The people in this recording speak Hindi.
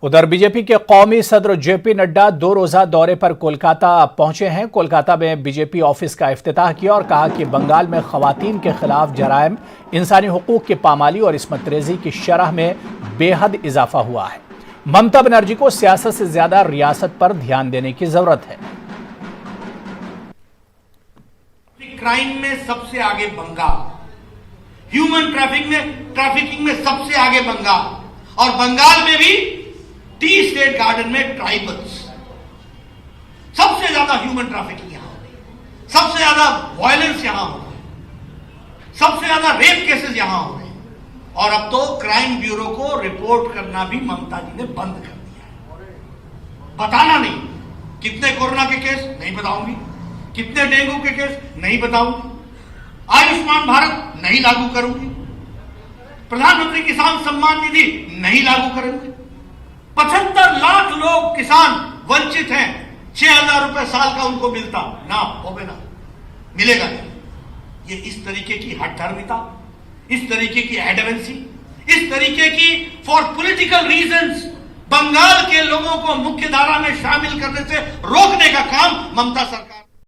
उधर बीजेपी के कौमी सदर जेपी नड्डा 2 रोजा दौरे पर कोलकाता पहुंचे हैं। कोलकाता में बीजेपी ऑफिस का इफ्तिताह किया और कहा कि बंगाल में खवातीन के खिलाफ जराइम, इंसानी हुकूक की पामाली और इस्मतरेजी की शरह में बेहद इजाफा हुआ है। ममता बनर्जी को सियासत से ज्यादा रियासत पर ध्यान देने की जरूरत है। क्राइम में सबसे आगे बंगाल, ह्यूमन ट्रैफिकिंग में सबसे आगे बंगाल, और बंगाल में भी टी स्टेट गार्डन में ट्राइबल्स, सबसे ज्यादा ह्यूमन ट्रैफिकिंग यहां हो रही है, सबसे ज्यादा वायलेंस यहां हो रही है, सबसे ज्यादा रेप केसेस यहां हो रहे हैं। और अब तो क्राइम ब्यूरो को रिपोर्ट करना भी ममता जी ने बंद कर दिया है। बताना नहीं, कितने कोरोना के केस नहीं बताऊंगी, कितने डेंगू के केस नहीं बताऊंगी, आयुष्मान भारत नहीं लागू करूंगी, प्रधानमंत्री किसान सम्मान निधि नहीं लागू करेंगे, 75 लाख लोग किसान वंचित हैं, 6,000 रुपए साल का उनको मिलता ना होगा, ना मिलेगा नहीं। ये इस तरीके की हठधर्मिता, इस तरीके की एडवेंसी, इस तरीके की फॉर पॉलिटिकल रीजंस बंगाल के लोगों को मुख्य धारा में शामिल करने से रोकने का काम ममता सरकार